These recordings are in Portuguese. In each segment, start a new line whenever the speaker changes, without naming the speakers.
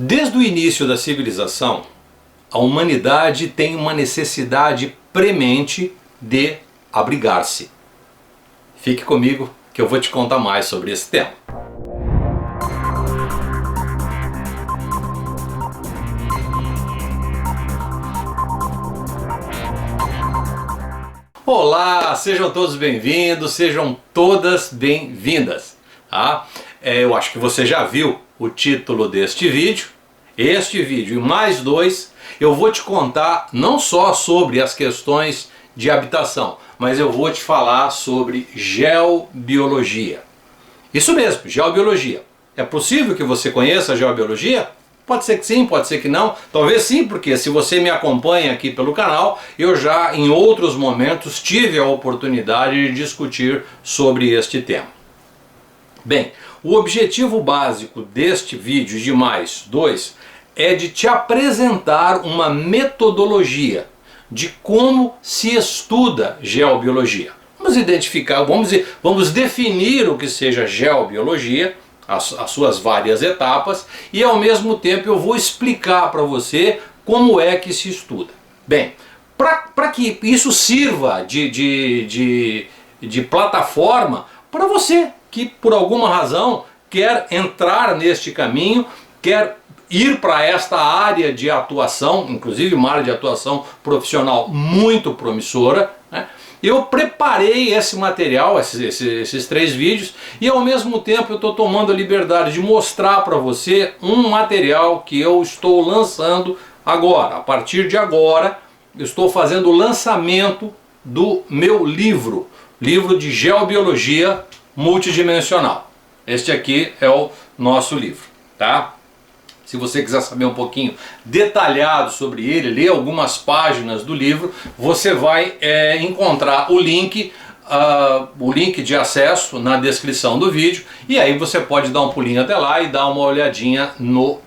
Desde o início da civilização, a humanidade tem uma necessidade premente de abrigar-se. Fique comigo que eu vou te contar mais sobre esse tema. Olá, sejam todos bem-vindos, sejam todas bem-vindas. Tá? Eu acho que você já viu o título deste vídeo. Este vídeo e mais dois, eu vou te contar não só sobre as questões de habitação, mas eu vou te falar sobre geobiologia. Isso mesmo, geobiologia. É possível que você conheça a geobiologia? Pode ser que sim, pode ser que não. Talvez sim, porque se você me acompanha aqui pelo canal, eu já em outros momentos tive a oportunidade de discutir sobre este tema. Bem, o objetivo básico deste vídeo de mais dois é de te apresentar uma metodologia de como se estuda geobiologia. Vamos identificar, vamos definir o que seja geobiologia, as suas várias etapas, e ao mesmo tempo eu vou explicar para você como é que se estuda. Bem, para que isso sirva de plataforma para você que por alguma razão quer entrar neste caminho, quer ir para esta área de atuação, inclusive uma área de atuação profissional muito promissora, né? Eu preparei esse material, esses três vídeos, e ao mesmo tempo eu estou tomando a liberdade de mostrar para você um material que eu estou lançando agora. A partir de agora, eu estou fazendo o lançamento do meu livro de geobiologia multidimensional. Este aqui é o nosso livro, tá? Se você quiser saber um pouquinho detalhado sobre ele, ler algumas páginas do livro, você vai encontrar o link de acesso na descrição do vídeo, e aí você pode dar um pulinho até lá e dar uma olhadinha no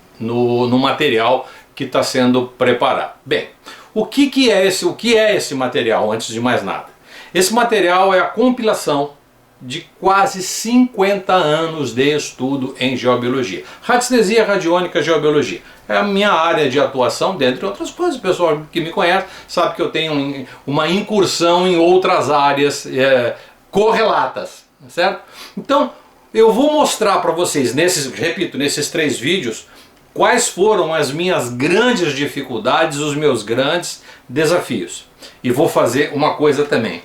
material que está sendo preparado. Bem, o que é esse material, antes de mais nada? Esse material é a compilação de quase 50 anos de estudo em geobiologia. Radiestesia radiônica geobiologia. É a minha área de atuação, dentre outras coisas. O pessoal que me conhece sabe que eu tenho uma incursão em outras áreas correlatas, certo? Então, eu vou mostrar para vocês, nesses três vídeos, quais foram as minhas grandes dificuldades, os meus grandes desafios. E vou fazer uma coisa também.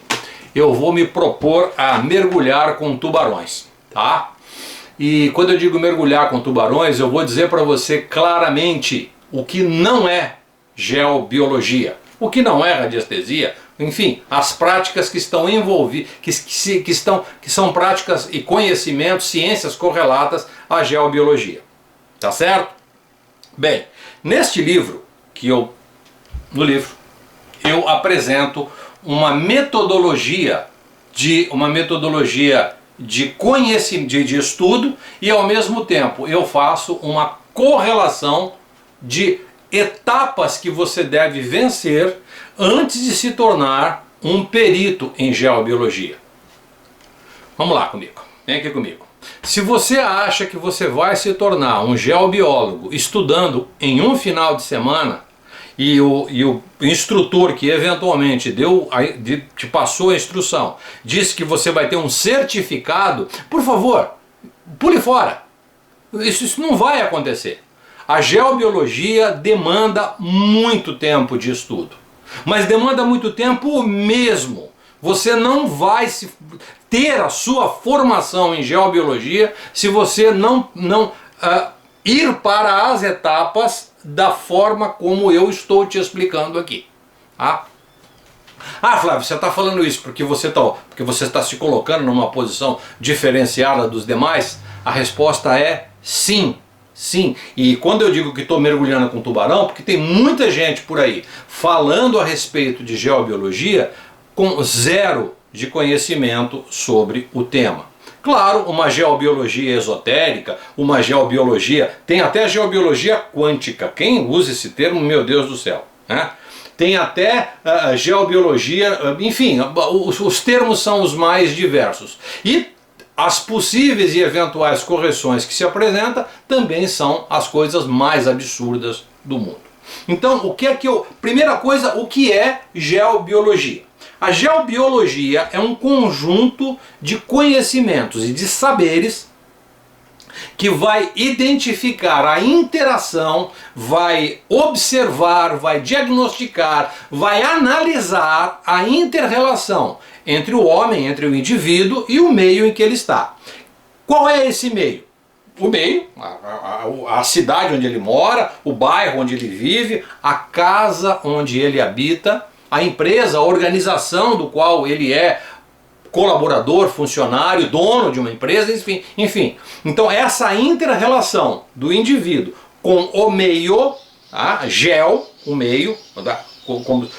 Eu vou me propor a mergulhar com tubarões, tá? E quando eu digo mergulhar com tubarões, eu vou dizer para você claramente o que não é geobiologia, o que não é radiestesia, enfim, as práticas que estão envolvidas, que são práticas e conhecimentos, ciências correlatas à geobiologia, tá certo? Bem, neste livro, eu apresento uma metodologia de conhecimento, de estudo, e ao mesmo tempo eu faço uma correlação de etapas que você deve vencer antes de se tornar um perito em geobiologia. Vamos lá comigo, vem aqui comigo. Se você acha que você vai se tornar um geobiólogo estudando em um final de semana, e o instrutor que eventualmente te passou a instrução disse que você vai ter um certificado, por favor, pule fora. Isso não vai acontecer. A geobiologia demanda muito tempo de estudo, mas demanda muito tempo mesmo. Você não vai ter a sua formação em geobiologia se você não ir para as etapas da forma como eu estou te explicando aqui. Ah, Flávio, você está falando isso porque você está se colocando numa posição diferenciada dos demais? A resposta é sim, sim. E quando eu digo que estou mergulhando com tubarão, porque tem muita gente por aí falando a respeito de geobiologia com zero de conhecimento sobre o tema. Claro, uma geobiologia esotérica, uma geobiologia, tem até geobiologia quântica. Quem usa esse termo, meu Deus do céu, né? Tem até geobiologia, enfim, os termos são os mais diversos. E as possíveis e eventuais correções que se apresentam também são as coisas mais absurdas do mundo. Então, primeira coisa, o que é geobiologia? A geobiologia é um conjunto de conhecimentos e de saberes que vai identificar a interação, vai observar, vai diagnosticar, vai analisar a inter-relação entre o homem, entre o indivíduo e o meio em que ele está. Qual é esse meio? O meio, a cidade onde ele mora, o bairro onde ele vive, a casa onde ele habita, a empresa, a organização do qual ele é colaborador, funcionário, dono de uma empresa, enfim. Então essa inter-relação do indivíduo com o meio, tá? O meio, tá?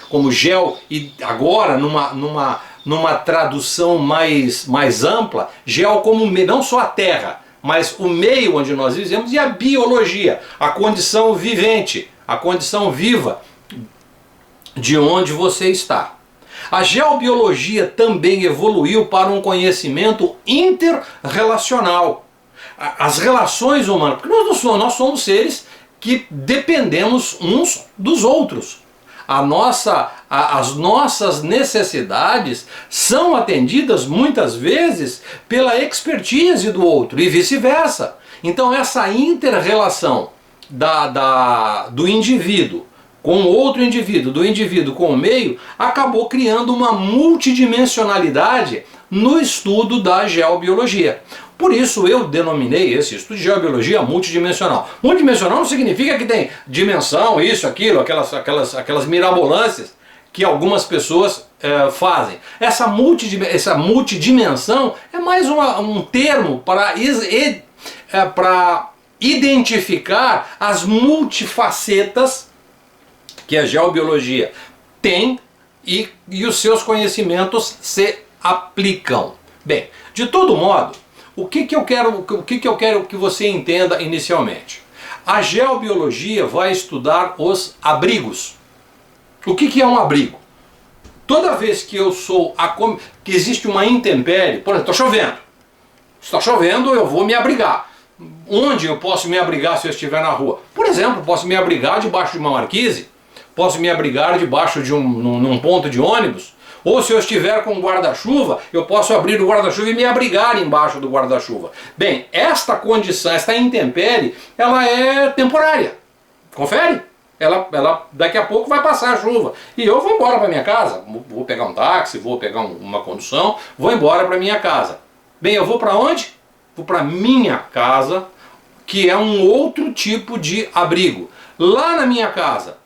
como gel, e agora numa tradução mais ampla, gel como não só a terra, mas o meio onde nós vivemos, e a biologia, a condição vivente, a condição viva de onde você está. A geobiologia também evoluiu para um conhecimento interrelacional. As relações humanas, porque nós somos seres que dependemos uns dos outros. As nossas necessidades são atendidas muitas vezes pela expertise do outro e vice-versa. Então essa inter-relação do indivíduo com outro indivíduo, do indivíduo com o meio, acabou criando uma multidimensionalidade no estudo da geobiologia. Por isso eu denominei esse estudo de geobiologia multidimensional. Multidimensional não significa que tem dimensão, isso, aquilo, aquelas mirabolâncias que algumas pessoas fazem. Essa multidimensão é mais um termo para identificar as multifacetas que a geobiologia tem e os seus conhecimentos se aplicam. Bem, de todo modo, o que eu quero que você entenda inicialmente? A geobiologia vai estudar os abrigos. O que é um abrigo? Toda vez que que existe uma intempérie, por exemplo, está chovendo. Está chovendo, eu vou me abrigar. Onde eu posso me abrigar se eu estiver na rua? Por exemplo, posso me abrigar debaixo de uma marquise, posso me abrigar debaixo de num ponto de ônibus, ou se eu estiver com um guarda-chuva, eu posso abrir o guarda-chuva e me abrigar embaixo do guarda-chuva. Bem, esta condição, esta intempérie, ela é temporária. Confere? Ela daqui a pouco vai passar a chuva. E eu vou embora para minha casa. Vou pegar um táxi, vou pegar uma condução, vou embora para minha casa. Bem, eu vou para onde? Vou para minha casa, que é um outro tipo de abrigo. Lá na minha casa,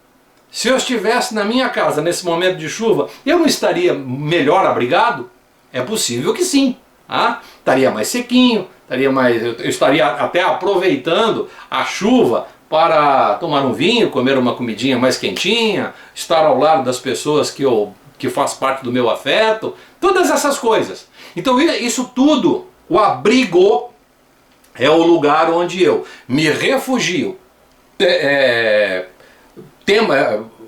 se eu estivesse na minha casa nesse momento de chuva, eu não estaria melhor abrigado? É possível que sim. Estaria mais sequinho, eu estaria até aproveitando a chuva para tomar um vinho, comer uma comidinha mais quentinha, estar ao lado das pessoas que faz parte do meu afeto, todas essas coisas. Então isso tudo, o abrigo é o lugar onde eu me refugio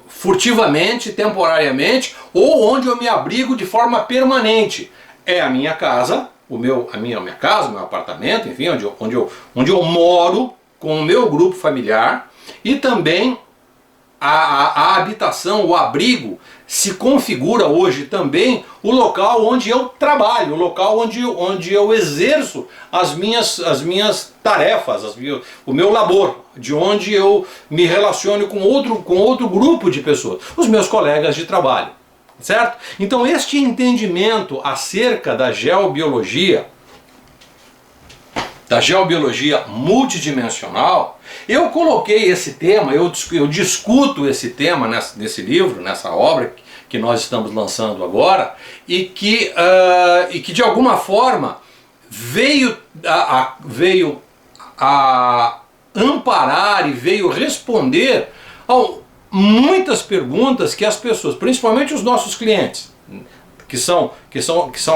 furtivamente, temporariamente, ou onde eu me abrigo de forma permanente. É a minha casa, a minha casa, o meu apartamento, enfim, onde eu moro com o meu grupo familiar, e também a habitação, o abrigo, se configura hoje também o local onde eu trabalho, o local onde eu exerço as minhas tarefas, o meu labor, de onde eu me relaciono com outro grupo de pessoas, os meus colegas de trabalho, certo? Então este entendimento acerca da geobiologia multidimensional, eu coloquei esse tema, eu discuto esse tema nesse livro, nessa obra que nós estamos lançando agora, e que de alguma forma veio a amparar e veio responder a muitas perguntas que as pessoas, principalmente os nossos clientes, que são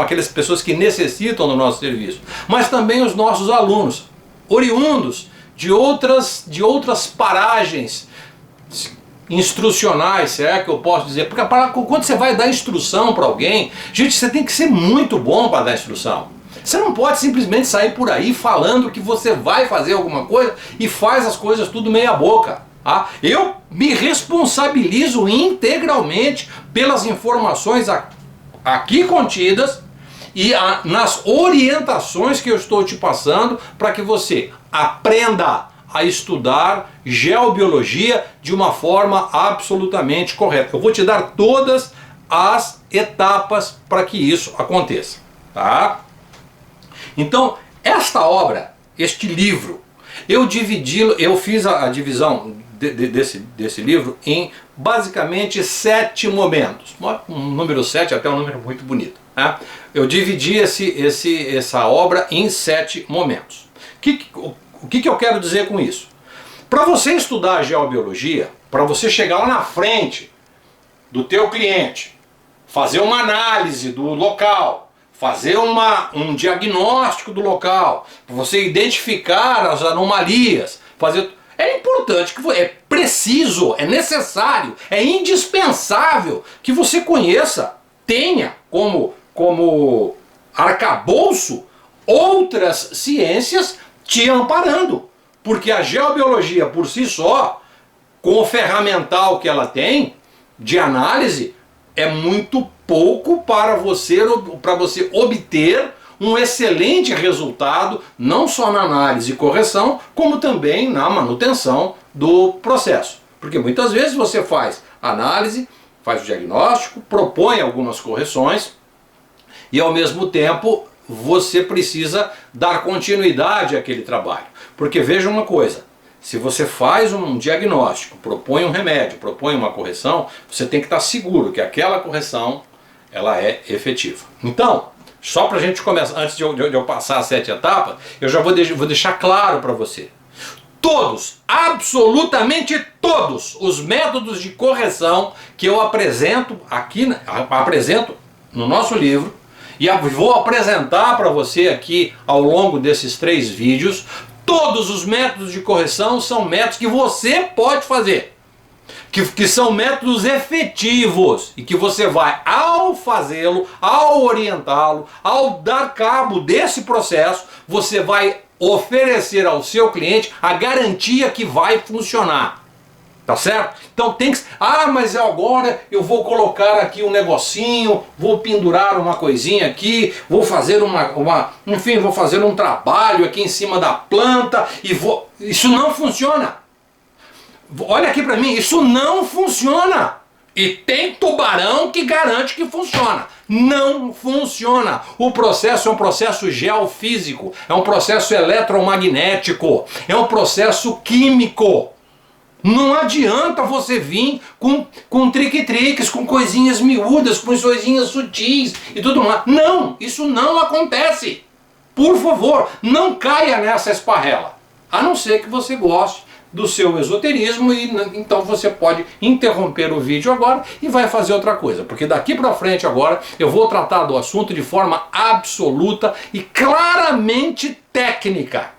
aquelas pessoas que necessitam do nosso serviço, mas também os nossos alunos, oriundos de outras paragens instrucionais, se é que eu posso dizer, porque quando você vai dar instrução para alguém, gente, você tem que ser muito bom para dar instrução. Você não pode simplesmente sair por aí falando que você vai fazer alguma coisa e faz as coisas tudo meia boca. Tá? Eu me responsabilizo integralmente pelas informações aqui contidas e nas orientações que eu estou te passando para que você aprenda a estudar geobiologia de uma forma absolutamente correta. Eu vou te dar todas as etapas para que isso aconteça, tá? Então, esta obra, este livro, eu fiz a divisão desse livro em basicamente 7 momentos. Um número 7 até um número muito bonito, né? Eu dividi essa obra em 7 momentos. O que eu quero dizer com isso? Para você estudar a geobiologia, para você chegar lá na frente do teu cliente, fazer uma análise do local, fazer um diagnóstico do local, para você identificar as anomalias, é importante, é preciso, é necessário, é indispensável que você conheça, tenha como arcabouço outras ciências te amparando, porque a geobiologia por si só, com o ferramental que ela tem de análise, é muito pouco para você obter um excelente resultado, não só na análise e correção, como também na manutenção do processo. Porque muitas vezes você faz análise, faz o diagnóstico, propõe algumas correções e ao mesmo tempo você precisa dar continuidade àquele trabalho. Porque veja uma coisa, se você faz um diagnóstico, propõe um remédio, propõe uma correção, você tem que estar seguro que aquela correção ela é efetiva. Então, só para a gente começar, antes de eu passar as 7 etapas, eu já vou deixar claro para você. Todos, absolutamente todos os métodos de correção que eu apresento no nosso livro, e vou apresentar para você aqui ao longo desses 3 vídeos, todos os métodos de correção são métodos que você pode fazer. Que são métodos efetivos e que você vai, ao fazê-lo, ao orientá-lo, ao dar cabo desse processo, você vai oferecer ao seu cliente a garantia que vai funcionar. Tá certo? Então tem que... mas agora eu vou colocar aqui um negocinho, vou pendurar uma coisinha aqui, vou fazer enfim, vou fazer um trabalho aqui em cima da planta e vou... Isso não funciona. Olha aqui para mim, isso não funciona. E tem tubarão que garante que funciona. Não funciona. O processo é um processo geofísico, é um processo eletromagnético, é um processo químico. Não adianta você vir com trique-triques, com coisinhas miúdas, com coisinhas sutis e tudo mais. Não, isso não acontece. Por favor, não caia nessa esparrela. A não ser que você goste do seu esoterismo e então você pode interromper o vídeo agora e vai fazer outra coisa, porque daqui para frente agora eu vou tratar do assunto de forma absoluta e claramente técnica.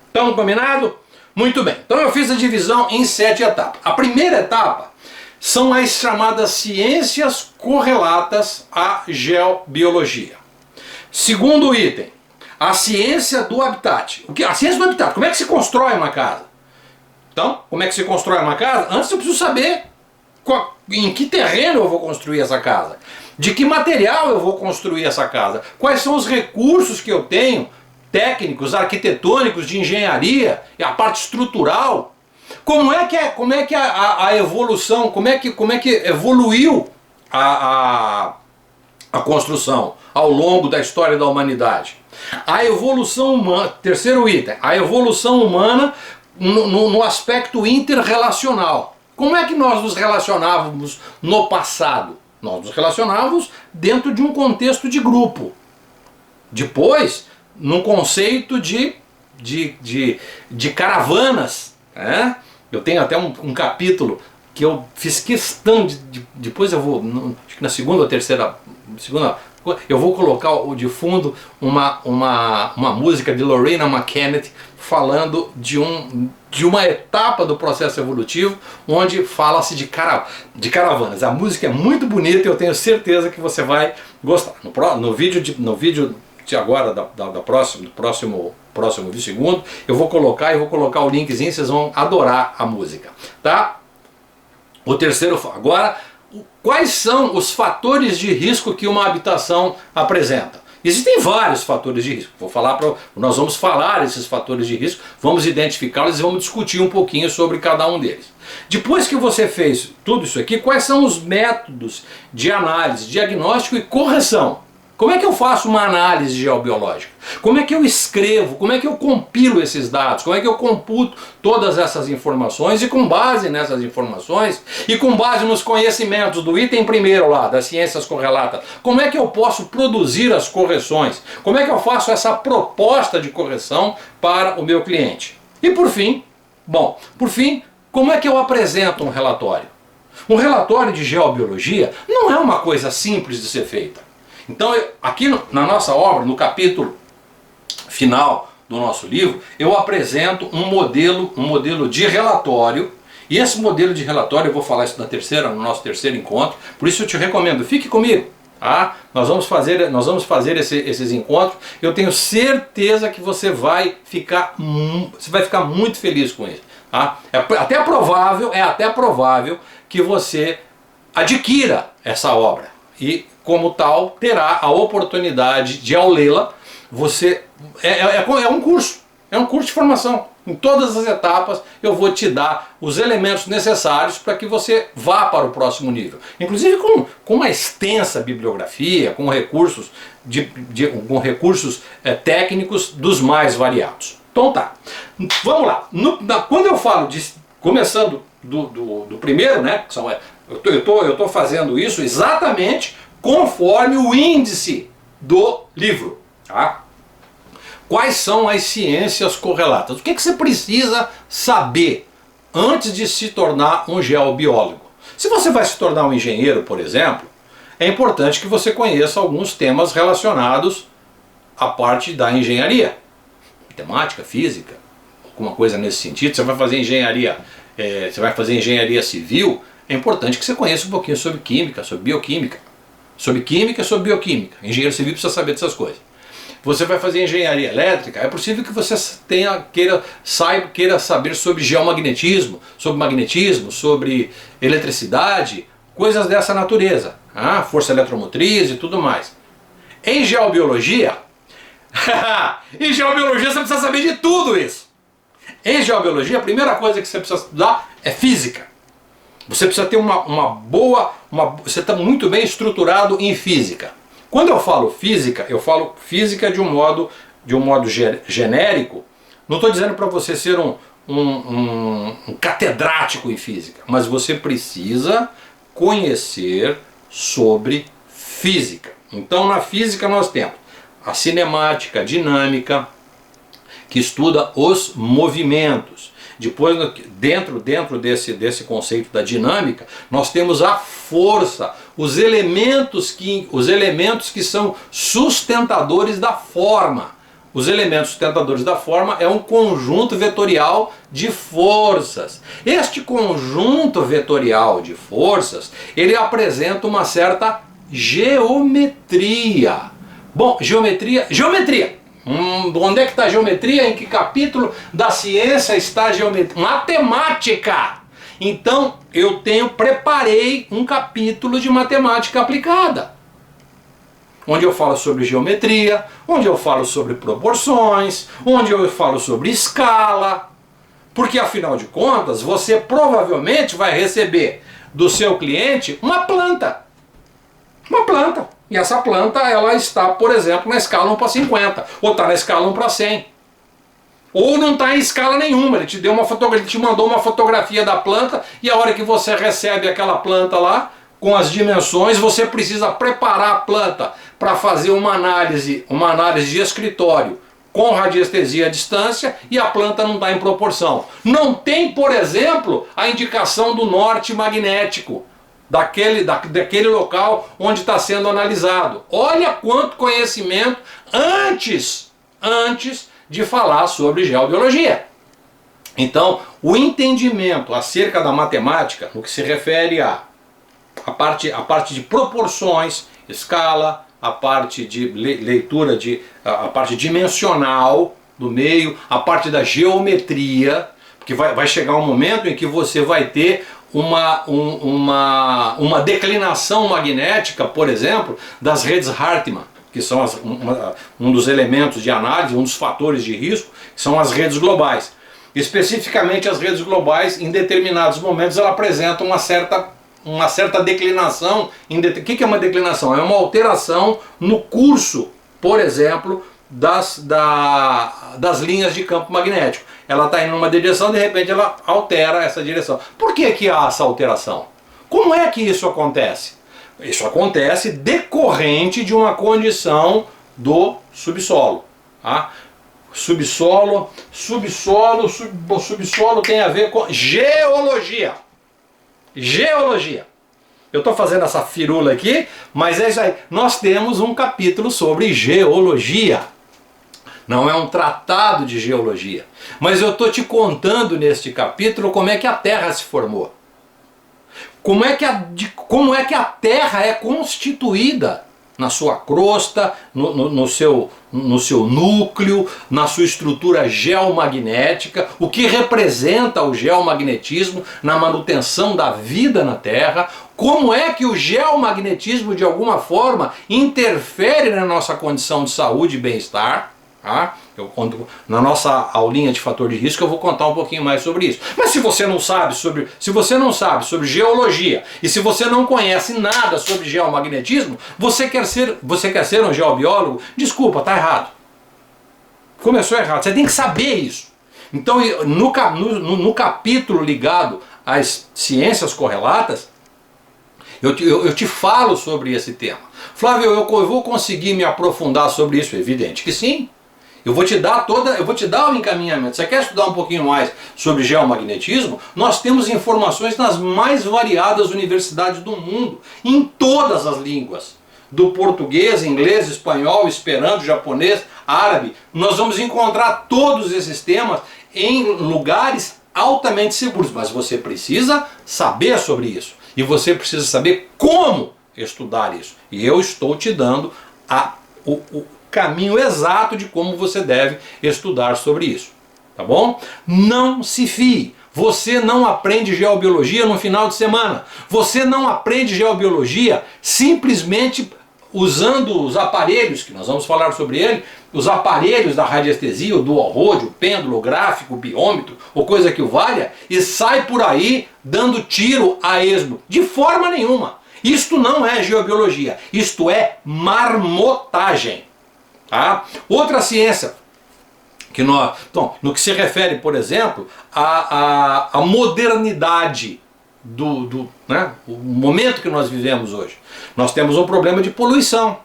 Estamos combinados? Muito bem, então eu fiz a divisão em 7 etapas. A primeira etapa são as chamadas ciências correlatas à geobiologia. Segundo item, a ciência do habitat. A ciência do habitat, como é que se constrói uma casa? Então, como é que se constrói uma casa? Antes eu preciso saber em que terreno eu vou construir essa casa. De que material eu vou construir essa casa. Quais são os recursos que eu tenho, técnicos, arquitetônicos, de engenharia, e a parte estrutural. Como é que a evolução, como é que evoluiu a construção ao longo da história da humanidade? A evolução humana, terceiro item, a evolução humana no aspecto interrelacional. Como é que nós nos relacionávamos no passado? Nós nos relacionávamos dentro de um contexto de grupo. Depois, num conceito de caravanas. Né? Eu tenho até um capítulo que eu fiz questão depois eu vou, acho que na segunda ou terceira, segunda Eu vou colocar de fundo uma música de Lorena McKennitt falando de uma etapa do processo evolutivo onde fala-se de caravanas. A música é muito bonita e eu tenho certeza que você vai gostar. No vídeo de agora, do próximo segundo, eu vou colocar o linkzinho, vocês vão adorar a música, tá? O terceiro, agora, quais são os fatores de risco que uma habitação apresenta? Existem vários fatores de risco. Nós vamos falar esses fatores de risco, vamos identificá-los e vamos discutir um pouquinho sobre cada um deles. Depois que você fez tudo isso aqui, quais são os métodos de análise, diagnóstico e correção? Como é que eu faço uma análise geobiológica? Como é que eu escrevo? Como é que eu compilo esses dados? Como é que eu computo todas essas informações? E com base nessas informações e com base nos conhecimentos do item primeiro lá, das ciências correlatas, como é que eu posso produzir as correções? Como é que eu faço essa proposta de correção para o meu cliente? E por fim, como é que eu apresento um relatório? Um relatório de geobiologia não é uma coisa simples de ser feita. Então, aqui na nossa obra, no capítulo final do nosso livro, eu apresento um modelo de relatório, e esse modelo de relatório, eu vou falar isso no nosso terceiro encontro, por isso eu te recomendo, fique comigo, tá? Nós vamos fazer esses encontros, eu tenho certeza que você vai ficar muito feliz com isso, tá? É até provável que você adquira essa obra, e como tal, terá a oportunidade de, ao lê-la, você... É um curso de formação. Em todas as etapas eu vou te dar os elementos necessários para que você vá para o próximo nível. Inclusive com uma extensa bibliografia, com recursos, técnicos dos mais variados. Então tá, vamos lá. Quando eu falo começando do primeiro, né, eu estou fazendo isso exatamente conforme o índice do livro, tá? Quais são as ciências correlatas? O que você precisa saber antes de se tornar um geobiólogo? Se você vai se tornar um engenheiro, por exemplo, é importante que você conheça alguns temas relacionados à parte da engenharia, matemática, física, alguma coisa nesse sentido. Você vai fazer engenharia civil, é importante que você conheça um pouquinho sobre química, sobre bioquímica. Sobre química, sobre bioquímica. Engenheiro civil precisa saber dessas coisas. Você vai fazer engenharia elétrica, é possível que você queira saber sobre geomagnetismo, sobre eletricidade, coisas dessa natureza. Força eletromotriz e tudo mais. Em geobiologia, você precisa saber de tudo isso. Em geobiologia, a primeira coisa que você precisa estudar é física. Você precisa ter você está muito bem estruturado em física. Quando eu falo física de um modo genérico. Não estou dizendo para você ser um catedrático em física, mas você precisa conhecer sobre física. Então, na física nós temos a cinemática, a dinâmica, que estuda os movimentos. Depois, dentro desse conceito da dinâmica, nós temos a força, os elementos que são sustentadores da forma. Os elementos sustentadores da forma é um conjunto vetorial de forças. Este conjunto vetorial de forças, ele apresenta uma certa geometria. Bom, geometria! Onde é que está a geometria? Em que capítulo da ciência está a geometria? Matemática! Então eu preparei um capítulo de matemática aplicada, onde eu falo sobre geometria, onde eu falo sobre proporções, onde eu falo sobre escala, porque afinal de contas você provavelmente vai receber do seu cliente uma planta. E essa planta, ela está, por exemplo, na escala 1:50, ou está na escala 1:100. Ou não está em escala nenhuma, ele te mandou uma fotografia da planta, e a hora que você recebe aquela planta lá, com as dimensões, você precisa preparar a planta para fazer uma análise de escritório com radiestesia à distância, e a planta não está em proporção. Não tem, por exemplo, a indicação do norte magnético. daquele local onde está sendo analisado. Olha quanto conhecimento antes de falar sobre geobiologia. Então, o entendimento acerca da matemática, no que se refere a parte de proporções, escala, a parte de leitura, a parte dimensional do meio, a parte da geometria, porque vai chegar um momento em que você vai ter uma declinação magnética, por exemplo, das redes Hartmann, que são um dos elementos de análise, um dos fatores de risco, que são as redes globais. Especificamente as redes globais, em determinados momentos, ela apresenta uma certa declinação. O que é uma declinação? É uma alteração no curso, por exemplo, das linhas de campo magnético. Ela está indo numa direção, de repente ela altera essa direção. Por que há essa alteração? Como é que isso acontece? Isso acontece decorrente de uma condição do subsolo. Tá? Subsolo tem a ver com geologia. Geologia. Eu estou fazendo essa firula aqui, mas é isso aí. Nós temos um capítulo sobre geologia. Não é um tratado de geologia. Mas eu estou te contando neste capítulo como é que a Terra se formou. Como é que a Terra é constituída na sua crosta, no seu núcleo, na sua estrutura geomagnética, o que representa o geomagnetismo na manutenção da vida na Terra, como é que o geomagnetismo de alguma forma interfere na nossa condição de saúde e bem-estar. Tá? Na nossa aulinha de fator de risco eu vou contar um pouquinho mais sobre isso. Mas se você não sabe sobre geologia e se você não conhece nada sobre geomagnetismo, você quer ser um geobiólogo? Desculpa, tá errado. Começou errado. Você tem que saber isso. Então, no capítulo ligado às ciências correlatas, eu te falo sobre esse tema. Flávio, eu vou conseguir me aprofundar sobre isso? Evidente que sim. Eu vou te dar o encaminhamento. Você quer estudar um pouquinho mais sobre geomagnetismo? Nós temos informações nas mais variadas universidades do mundo, em todas as línguas. Do português, inglês, espanhol, esperanto, japonês, árabe. Nós vamos encontrar todos esses temas em lugares altamente seguros. Mas você precisa saber sobre isso. E você precisa saber como estudar isso. E eu estou te dando o caminho exato de como você deve estudar sobre isso, tá bom? Não se fie. Você não aprende geobiologia no final de semana. Você não aprende geobiologia simplesmente usando os aparelhos, que nós vamos falar sobre ele, os aparelhos da radiestesia, o dual rod, o pêndulo, o gráfico, o biômetro, ou coisa que o valha, e sai por aí dando tiro a esmo. De forma nenhuma. Isto não é geobiologia. Isto é marmotagem. Tá? Outra ciência, então, no que se refere, por exemplo, à modernidade o momento que nós vivemos hoje. Nós temos um problema de poluição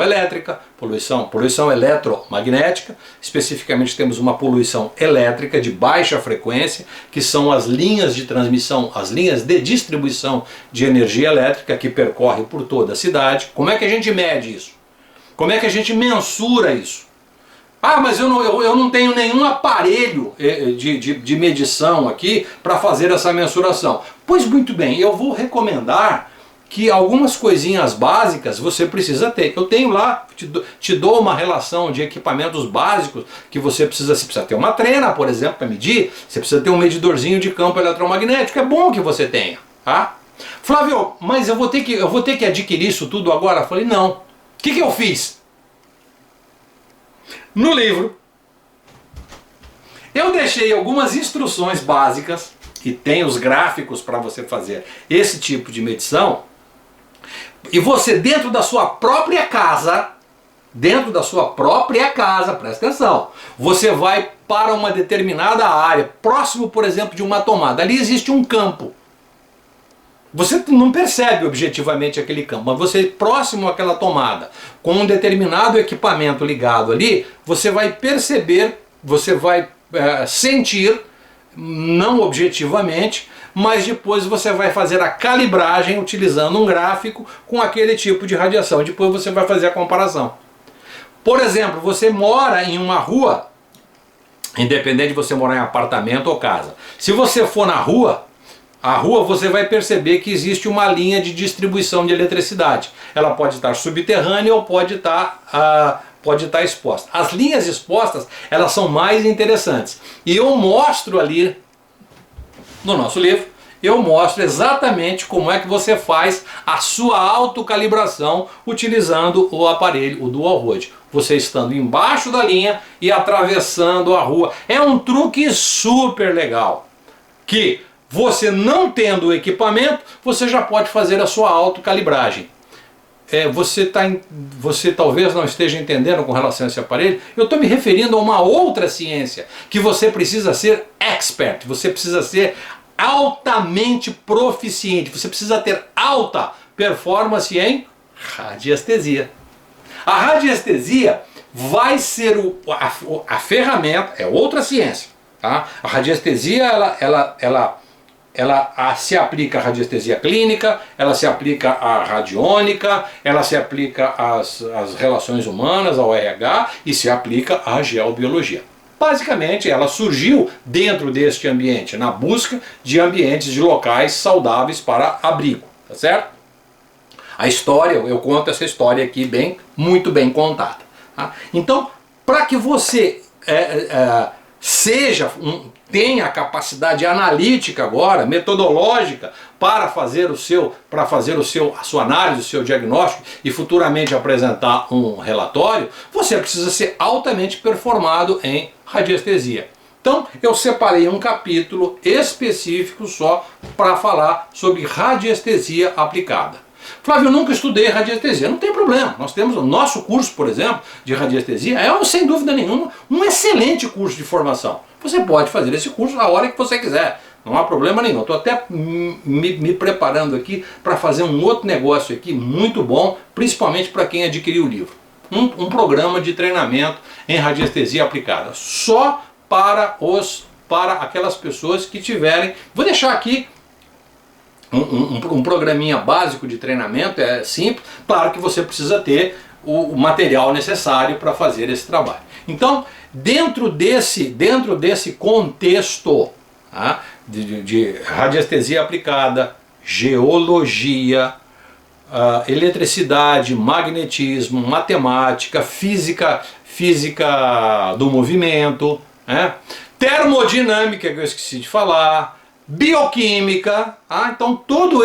elétrica, poluição eletromagnética, especificamente temos uma poluição elétrica de baixa frequência, que são as linhas de transmissão, as linhas de distribuição de energia elétrica que percorre por toda a cidade. Como é que a gente mede isso? Como é que a gente mensura isso? Ah, mas eu não tenho nenhum aparelho de medição aqui para fazer essa mensuração. Pois muito bem, eu vou recomendar que algumas coisinhas básicas você precisa ter. Eu tenho lá, te dou uma relação de equipamentos básicos que você precisa ter uma trena, por exemplo, para medir. Você precisa ter um medidorzinho de campo eletromagnético. É bom que você tenha. Tá? Flávio, mas eu vou ter que adquirir isso tudo agora? Eu falei, não. O que eu fiz? No livro, eu deixei algumas instruções básicas, que tem os gráficos para você fazer esse tipo de medição, e você dentro da sua própria casa, presta atenção, você vai para uma determinada área, próximo, por exemplo, de uma tomada. Ali existe um campo. Você não percebe objetivamente aquele campo, mas você próximo àquela tomada, com um determinado equipamento ligado ali, você vai perceber, você vai sentir não objetivamente, mas depois você vai fazer a calibragem utilizando um gráfico com aquele tipo de radiação. Depois você vai fazer a comparação. Por exemplo, você mora em uma rua, independente de você morar em apartamento ou casa. Se você for na rua, a rua você vai perceber que existe uma linha de distribuição de eletricidade. Ela pode estar subterrânea ou pode estar exposta. As linhas expostas, elas são mais interessantes. E eu mostro ali no nosso livro, eu mostro exatamente como é que você faz a sua autocalibração utilizando o aparelho, o Dual Rode. Você estando embaixo da linha e atravessando a rua. É um truque super legal, que você não tendo o equipamento, você já pode fazer a sua autocalibragem. Você talvez não esteja entendendo com relação a esse aparelho. Eu estou me referindo a uma outra ciência, que você precisa ser expert, você precisa ser altamente proficiente, você precisa ter alta performance em radiestesia. A radiestesia vai ser a ferramenta, é outra ciência, tá? A radiestesia ela se aplica à radiestesia clínica, ela se aplica à radiônica, ela se aplica às relações humanas, ao RH, e se aplica à geobiologia. Basicamente, ela surgiu dentro deste ambiente, na busca de ambientes, de locais saudáveis para abrigo, tá certo? A história, eu conto essa história aqui muito bem contada. Tá? Então, para que você tenha a capacidade analítica agora, metodológica, para fazer a sua análise, o seu diagnóstico e futuramente apresentar um relatório, você precisa ser altamente performado em radiestesia. Então eu separei um capítulo específico só para falar sobre radiestesia aplicada. Flávio, eu nunca estudei radiestesia. Não tem problema, nós temos o nosso curso, por exemplo, de radiestesia, sem dúvida nenhuma, um excelente curso de formação. Você pode fazer esse curso a hora que você quiser, não há problema nenhum. Estou até me preparando aqui para fazer um outro negócio aqui muito bom, principalmente para quem adquiriu o livro. Um programa de treinamento em radiestesia aplicada, só para aquelas pessoas que tiverem. Vou deixar aqui um programinha básico de treinamento, é simples. Claro que você precisa ter o material necessário para fazer esse trabalho. Então, dentro desse contexto, tá, de radiestesia aplicada, geologia, eletricidade, magnetismo, matemática, física do movimento, né, termodinâmica, que eu esqueci de falar, bioquímica, então todos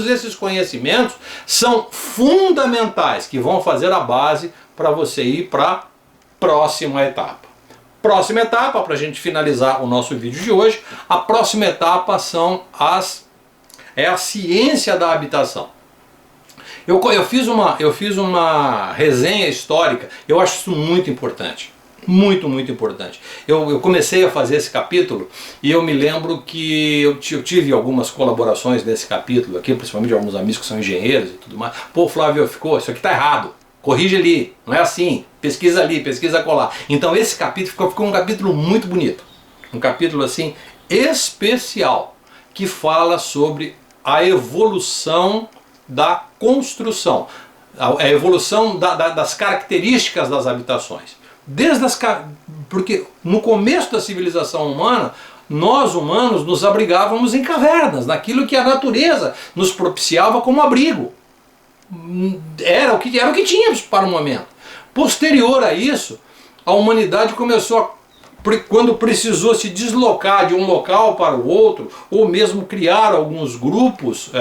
esses conhecimentos são fundamentais, que vão fazer a base para você ir para a próxima etapa. Próxima etapa, para a gente finalizar o nosso vídeo de hoje, a próxima etapa é a ciência da habitação. Eu fiz uma resenha histórica, eu acho isso muito importante. Muito importante. Eu comecei a fazer esse capítulo e eu me lembro que eu tive algumas colaborações nesse capítulo aqui, principalmente de alguns amigos que são engenheiros e tudo mais. Pô, Flávio, isso aqui tá errado, corrige ali, não é assim, pesquisa ali, pesquisa colar. Então esse capítulo ficou um capítulo muito bonito, um capítulo assim especial, que fala sobre a evolução da construção, a evolução das características das habitações. Porque no começo da civilização humana, nós humanos nos abrigávamos em cavernas, naquilo que a natureza nos propiciava como abrigo. Era o que tínhamos para o momento. Posterior a isso, a humanidade começou quando precisou se deslocar de um local para o outro, ou mesmo criar alguns grupos,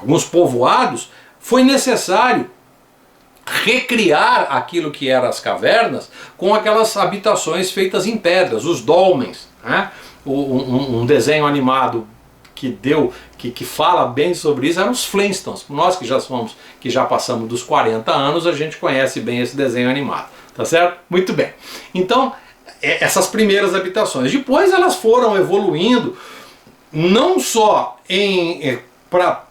alguns povoados, foi necessário recriar aquilo que eram as cavernas com aquelas habitações feitas em pedras, os dolmens, né? Um desenho animado que fala bem sobre isso eram os Flintstones. Nós que já passamos dos 40 anos, a gente conhece bem esse desenho animado, tá certo? Muito bem. Então, essas primeiras habitações, depois elas foram evoluindo não só para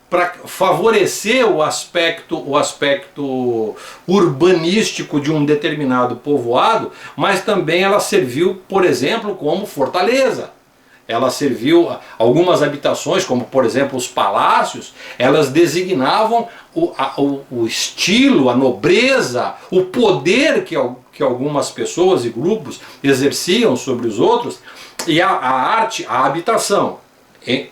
para favorecer o aspecto urbanístico de um determinado povoado, mas também ela serviu, por exemplo, como fortaleza. Ela serviu, algumas habitações, como por exemplo os palácios, elas designavam o estilo, a nobreza, o poder que algumas pessoas e grupos exerciam sobre os outros, e a arte, a habitação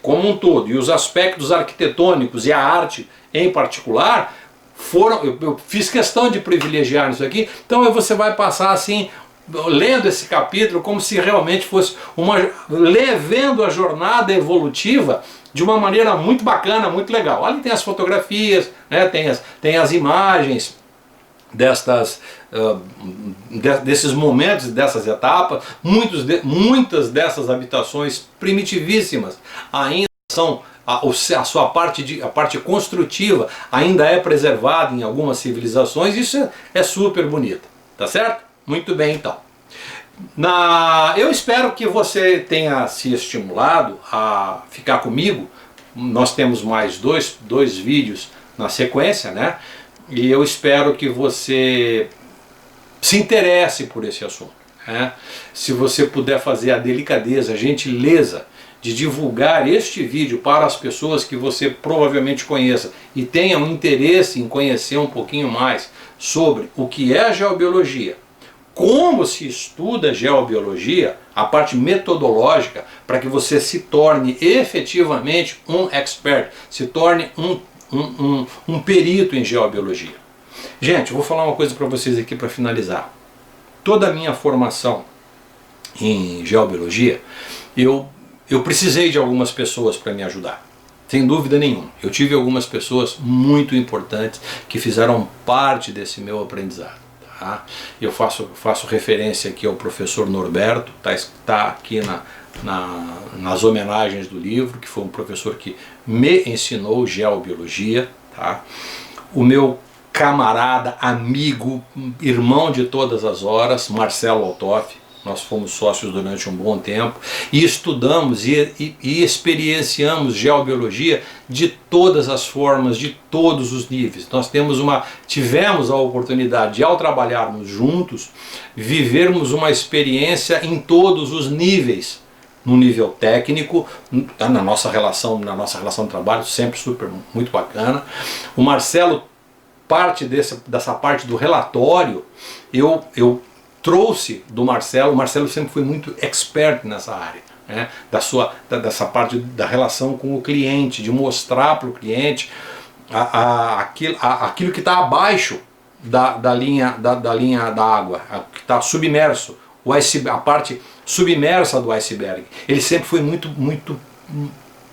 como um todo, e os aspectos arquitetônicos e a arte em particular, eu fiz questão de privilegiar isso aqui. Então você vai passar assim, lendo esse capítulo, como se realmente fosse vendo a jornada evolutiva de uma maneira muito bacana, muito legal. Ali tem as fotografias, né, tem as imagens desses momentos, dessas etapas. Muitas dessas habitações primitivíssimas ainda são, a parte construtiva ainda é preservada em algumas civilizações. Isso é super bonito, tá certo? Muito bem, então. Eu espero que você tenha se estimulado a ficar comigo. Nós temos mais dois vídeos na sequência, né? E eu espero que você se interesse por esse assunto, né? Se você puder fazer a delicadeza, a gentileza de divulgar este vídeo para as pessoas que você provavelmente conheça e tenham interesse em conhecer um pouquinho mais sobre o que é a geobiologia, como se estuda geobiologia, a parte metodológica, para que você se torne efetivamente um expert, se torne um perito em geobiologia. Gente, eu vou falar uma coisa para vocês aqui para finalizar. Toda a minha formação em geobiologia, eu precisei de algumas pessoas para me ajudar. Sem dúvida nenhuma. Eu tive algumas pessoas muito importantes que fizeram parte desse meu aprendizado. Tá? Eu faço referência aqui ao professor Norberto, tá aqui nas homenagens do livro, que foi um professor que me ensinou geobiologia. Tá? O meu camarada, amigo, irmão de todas as horas, Marcelo Altoff. Nós fomos sócios durante um bom tempo e estudamos e experienciamos geobiologia de todas as formas, de todos os níveis. Nós tivemos a oportunidade de, ao trabalharmos juntos, vivermos uma experiência em todos os níveis. No nível técnico, na nossa relação de trabalho, sempre muito bacana. O Marcelo, parte dessa parte do relatório, eu trouxe do Marcelo. O Marcelo sempre foi muito expert nessa área, né? Dessa parte da relação com o cliente, de mostrar para o cliente aquilo que está abaixo da linha da água, que está submerso, a parte submersa do iceberg. Ele sempre foi muito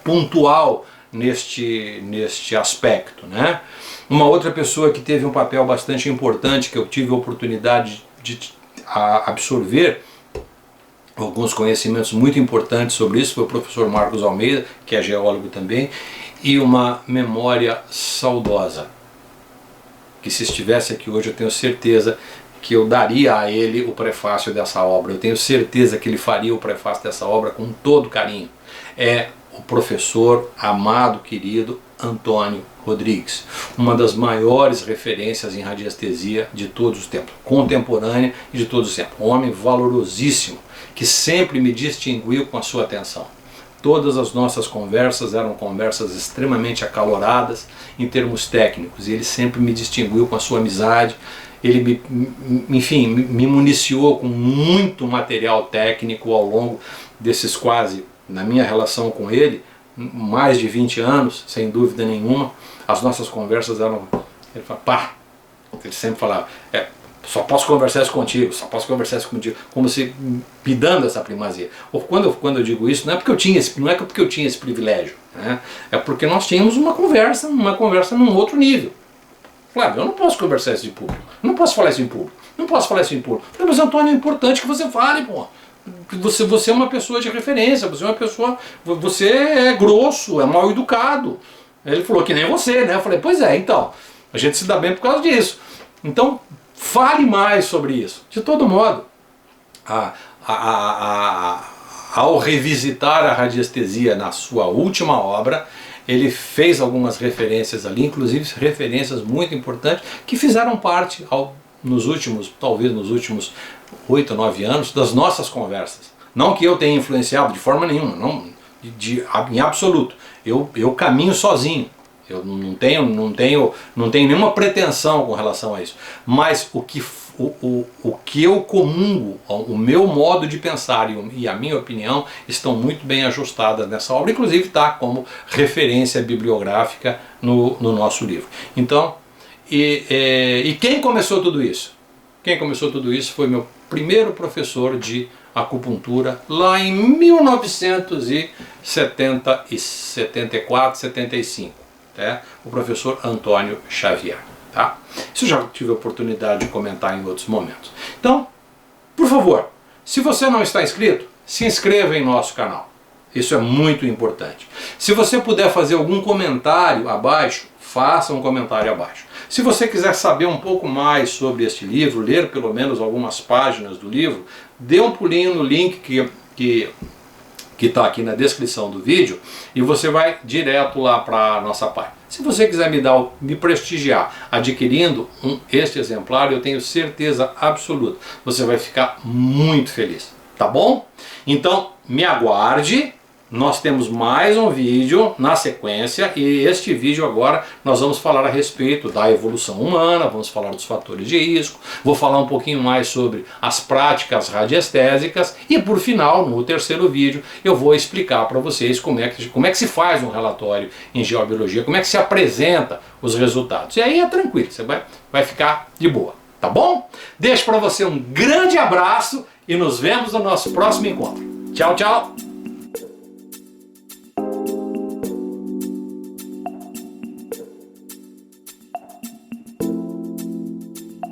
pontual neste aspecto, né? Uma outra pessoa que teve um papel bastante importante, que eu tive a oportunidade de absorver alguns conhecimentos muito importantes sobre isso, foi o professor Marcos Almeida, que é geólogo também, e uma memória saudosa, que se estivesse aqui hoje eu tenho certeza que eu daria a ele o prefácio dessa obra. Eu tenho certeza que ele faria o prefácio dessa obra com todo carinho. É o professor amado, querido Antônio Rodrigues, uma das maiores referências em radiestesia de todos os tempos, contemporânea e de todos os tempos. Um homem valorosíssimo, que sempre me distinguiu com a sua atenção. Todas as nossas conversas eram conversas extremamente acaloradas em termos técnicos, e ele sempre me distinguiu com a sua amizade. Ele me municiou com muito material técnico ao longo desses na minha relação com ele, mais de 20 anos, sem dúvida nenhuma. As nossas conversas eram... Ele sempre falava, só posso conversar isso contigo, só posso conversar isso contigo, como se me dando essa primazia. Quando eu digo isso, não é porque eu tinha esse privilégio, né? É porque nós tínhamos uma conversa num outro nível. Claro, eu não posso conversar isso em público, não posso falar isso em público, Mas Antônio, é importante que você fale, pô. Você é uma pessoa de referência, você é grosso, é mal educado. Ele falou que nem você, né? Eu falei, pois é, então, a gente se dá bem por causa disso. Então, fale mais sobre isso. De todo modo, ao revisitar a radiestesia na sua última obra, ele fez algumas referências ali, inclusive referências muito importantes, que fizeram parte, talvez nos últimos 8 ou 9 anos, das nossas conversas. Não que eu tenha influenciado de forma nenhuma, não, em absoluto. Eu caminho sozinho. Eu não tenho nenhuma pretensão com relação a isso. Mas o que eu comungo, o meu modo de pensar e a minha opinião estão muito bem ajustadas nessa obra, inclusive está como referência bibliográfica no nosso livro. Então, e quem começou tudo isso? Quem começou tudo isso foi meu primeiro professor de acupuntura lá em 1974, 75, o professor Antônio Xavier. Tá? Isso eu já tive a oportunidade de comentar em outros momentos. Então, por favor, se você não está inscrito, se inscreva em nosso canal. Isso é muito importante. Se você puder fazer algum comentário abaixo, faça um comentário abaixo. Se você quiser saber um pouco mais sobre este livro, ler pelo menos algumas páginas do livro, dê um pulinho no link que está aqui na descrição do vídeo e você vai direto lá para a nossa página. Se você quiser me prestigiar adquirindo este exemplar, eu tenho certeza absoluta, você vai ficar muito feliz, tá bom? Então me aguarde, nós temos mais um vídeo na sequência e este vídeo agora nós vamos falar a respeito da evolução humana, vamos falar dos fatores de risco, vou falar um pouquinho mais sobre as práticas radiestésicas e por final, no terceiro vídeo, eu vou explicar para vocês como é que se faz um relatório em geobiologia, como é que se apresenta os resultados. E aí é tranquilo, você vai ficar de boa, tá bom? Deixo para você um grande abraço e nos vemos no nosso próximo encontro. Tchau, tchau!